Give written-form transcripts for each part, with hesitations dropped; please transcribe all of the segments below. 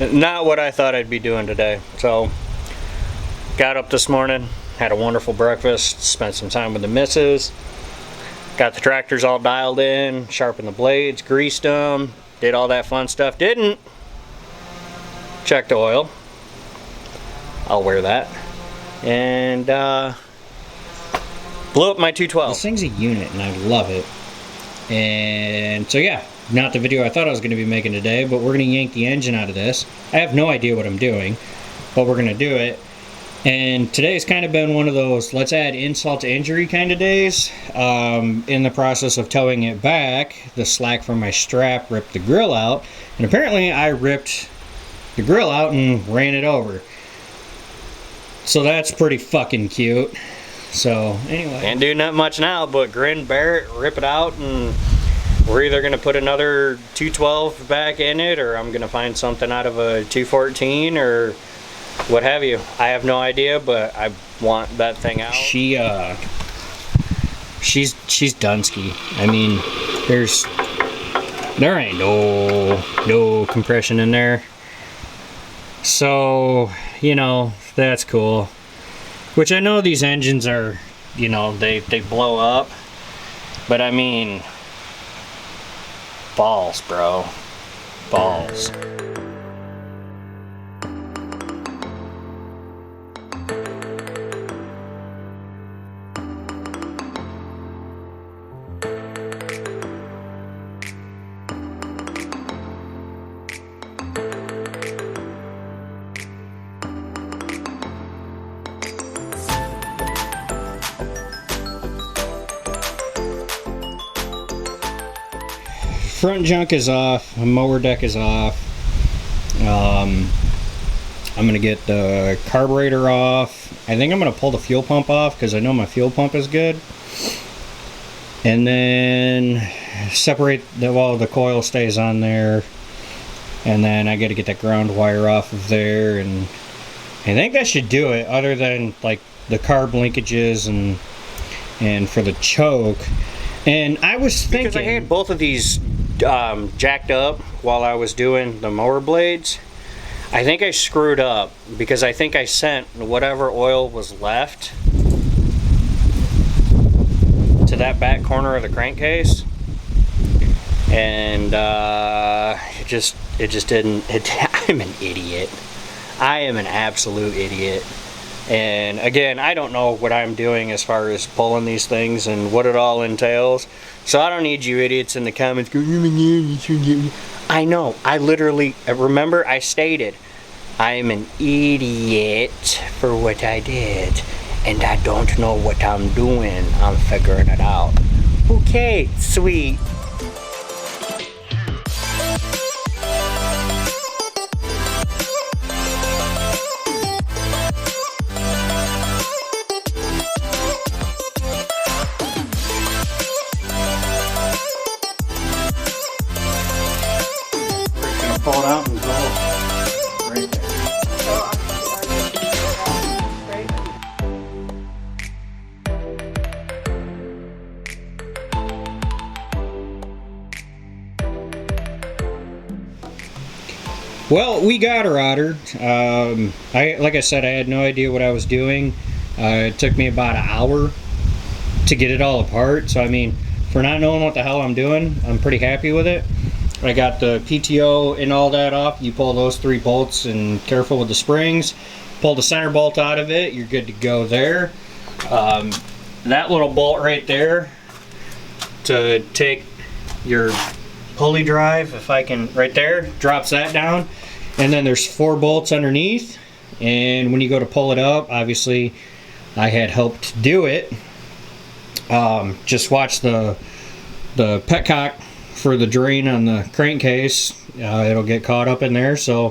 Not what I thought I'd be doing today. So, got up this morning, had a wonderful breakfast, spent some time with the missus, got the tractors all dialed in, sharpened the blades, greased them, did all that fun stuff. Didn't check the oil. I'll wear that. And blew up my 212. This thing's a unit and I love it. And so yeah, not the video I thought I was going to be making today, but we're going to yank the engine out of this. I have no idea what I'm doing, but we're going to do it. And today's kind of been one of those let's add insult to injury kind of days. In the process of towing it back, the slack from my strap ripped the grill out, and apparently I ripped the grill out and ran it over. So that's pretty fucking cute. So anyway, Can't do nothing much now but grin, bear it, rip it out, and we're either going to put another 212 back in it, or I'm going to find something out of a 214 or what have you. I have no idea, but I want that thing out. she's Dunsky. I mean, there ain't no compression in there. So, you know, that's cool. Which I know these engines are, you know, they blow up. But I mean, balls, bro. Balls. Front junk is off, mower deck is off. I'm gonna get the carburetor off. I think I'm gonna pull the fuel pump off because I know my fuel pump is good. And then separate the coil stays on there. And then I gotta get that ground wire off of there, and I think that should do it, other than like the carb linkages and for the choke. And I was thinking, because I had both of these jacked up while I was doing the mower blades. I think I screwed up because I think I sent whatever oil was left to that back corner of the crankcase, and it just didn't. I'm an idiot. I am an absolute idiot. And again, I don't know what I'm doing as far as pulling these things and what it all entails. So I don't need you idiots in the comments going, I know. I literally, remember I stated, I am an idiot for what I did. And I don't know what I'm doing. I'm figuring it out. Okay, sweet. Pull it out and go right there. well, we got her out her. Like I said, I had no idea what I was doing. It took me about an hour to get it all apart. So I mean, for not knowing what the hell I'm doing, I'm pretty happy with it. I got the PTO and all that off. You pull those 3 bolts, and careful with the springs. Pull the center bolt out of it, you're good to go there. That little bolt right there to take your pulley drive, if I can, right there, drops that down. And then there's 4 bolts underneath. And when you go to pull it up, obviously I had helped do it. Just watch the petcock for the drain on the crankcase. It'll get caught up in there. So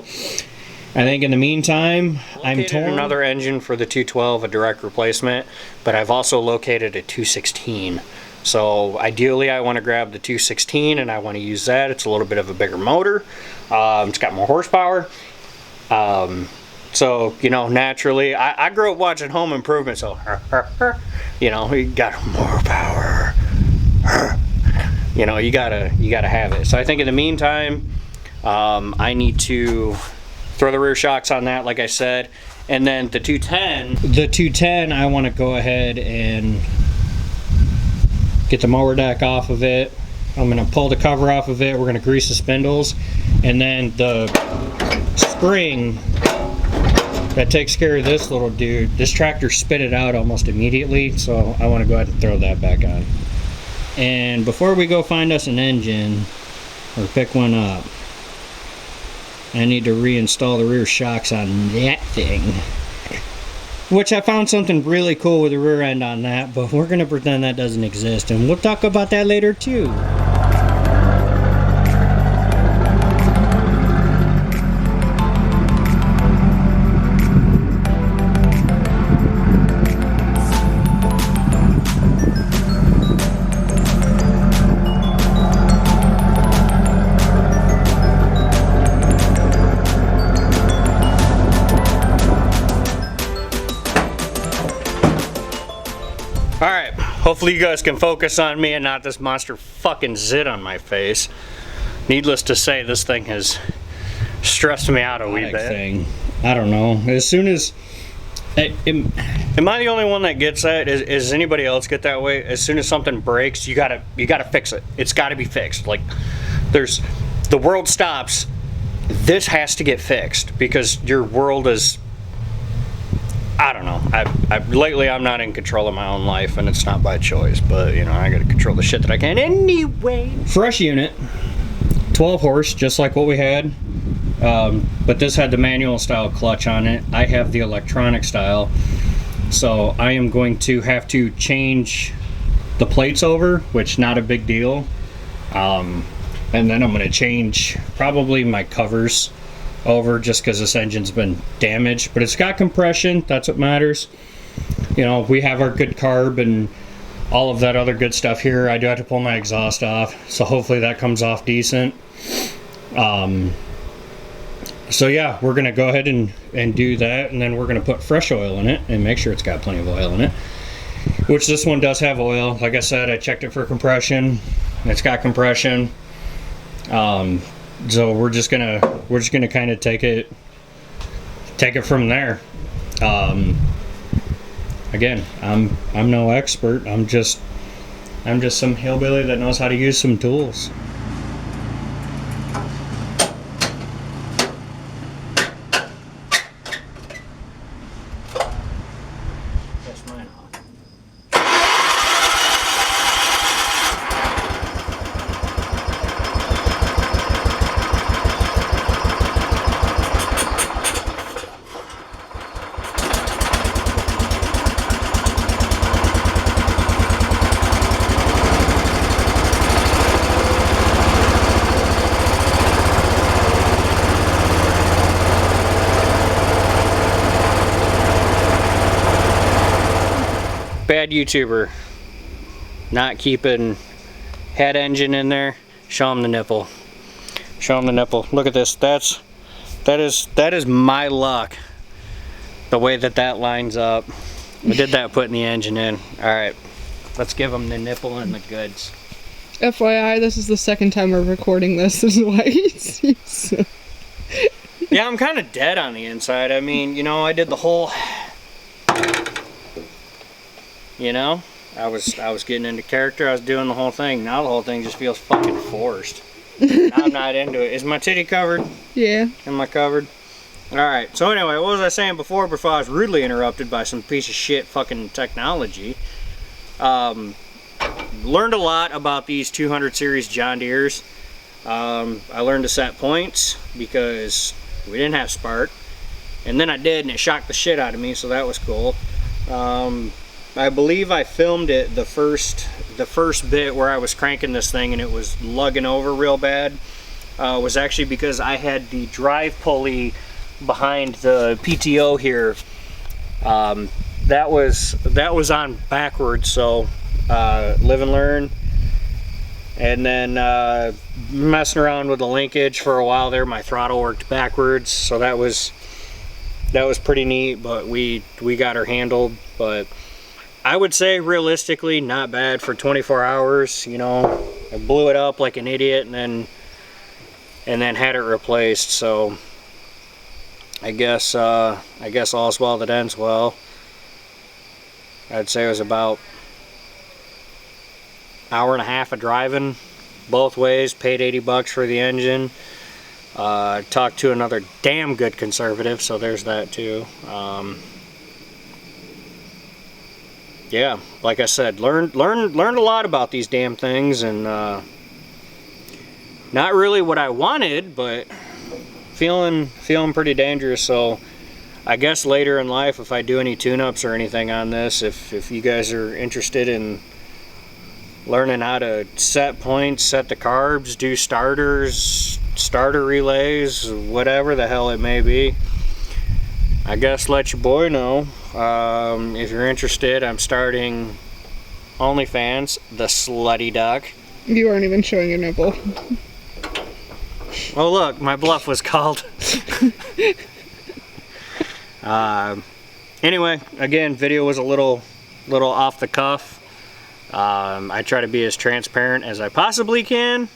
I think in the meantime, I'm torn. Another engine for the 212, a direct replacement, but I've also located a 216. So ideally I want to grab the 216 and I want to use that. It's a little bit of a bigger motor. It's got more horsepower. So, you know, naturally, I grew up watching Home Improvement, so, you know, you got more power. You know, you gotta have it. So I think in the meantime, I need to throw the rear shocks on that, like I said. And then the 210. The 210, I want to go ahead and get the mower deck off of it. I'm going to pull the cover off of it. We're going to grease the spindles. And then the spring that takes care of this little dude, this tractor spit it out almost immediately, so I want to go ahead and throw that back on. And before we go find us an engine or pick one up, I need to reinstall the rear shocks on that thing. Which I found something really cool with the rear end on that, but we're going to pretend that doesn't exist, and we'll talk about that later too. Alright, hopefully you guys can focus on me and not this monster fucking zit on my face. Needless to say, this thing has stressed me out a wee bit. Thing. I don't know. As soon as... Am I the only one that gets that? Is anybody else get that way? As soon as something breaks, you gotta fix it. It's gotta be fixed. Like, the world stops. This has to get fixed because your world is... I don't know. Lately I'm not in control of my own life, and it's not by choice, but you know, I gotta control the shit that I can anyway. Fresh unit, 12 horse, just like what we had, but this had the manual style clutch on it. I have the electronic style, so I am going to have to change the plates over, which not a big deal, and then I'm going to change probably my covers over just because this engine's been damaged, but it's got compression. That's what matters. You know, we have our good carb and all of that other good stuff here. I do have to pull my exhaust off, so hopefully that comes off decent. So yeah, we're gonna go ahead and do that, and then we're gonna put fresh oil in it and make sure it's got plenty of oil in it, which this one does have oil. Like I said, I checked it for compression. It's got compression. So we're just gonna kind of take it from there. Again, I'm no expert. I'm just some hillbilly that knows how to use some tools. That's mine off. Bad YouTuber, not keeping head engine in there. Show him the nipple. Show him the nipple. Look at this. That is my luck. The way that lines up. We did that putting the engine in. All right, let's give him the nipple and the goods. FYI, this is the second time we're recording this. This is why he seems so... Yeah, I'm kind of dead on the inside. I mean, you know, I did the whole... You know, I was getting into character. I was doing the whole thing. Now the whole thing just feels fucking forced. I'm not into it. Is my titty covered? Yeah. Am I covered? Alright, so anyway, what was I saying before I was rudely interrupted by some piece of shit fucking technology? Learned a lot about these 200 series John Deeres. I learned to set points because we didn't have spark. And then I did, and it shocked the shit out of me, so that was cool. I believe I filmed it the first bit where I was cranking this thing and it was lugging over real bad. Was actually because I had the drive pulley behind the PTO here. That was on backwards, so live and learn. And then messing around with the linkage for a while there, my throttle worked backwards, so that was pretty neat. But we got her handled. But I would say realistically not bad for 24 hours. You know, I blew it up like an idiot and then had it replaced. So I guess all's well that ends well. I'd say it was about hour and a half of driving both ways. Paid $80 for the engine. Talked to another damn good conservative, so there's that too. Yeah, like I said, learned a lot about these damn things, and not really what I wanted, but feeling pretty dangerous. So I guess later in life, if I do any tune-ups or anything on this, if you guys are interested in learning how to set points, set the carbs, do starters, starter relays, whatever the hell it may be, I guess let your boy know. If you're interested, I'm starting OnlyFans, the Slutty Duck. You aren't even showing your nipple. Oh look, my bluff was called. Anyway, again, video was a little off the cuff. I try to be as transparent as I possibly can,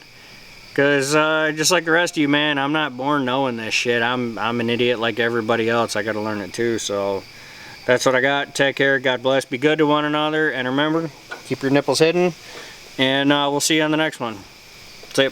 because just like the rest of you, man, I'm not born knowing this shit. I'm an idiot like everybody else. I got to learn it too. So that's what I got. Take care. God bless. Be good to one another, and remember, keep your nipples hidden. And we'll see you on the next one. See ya.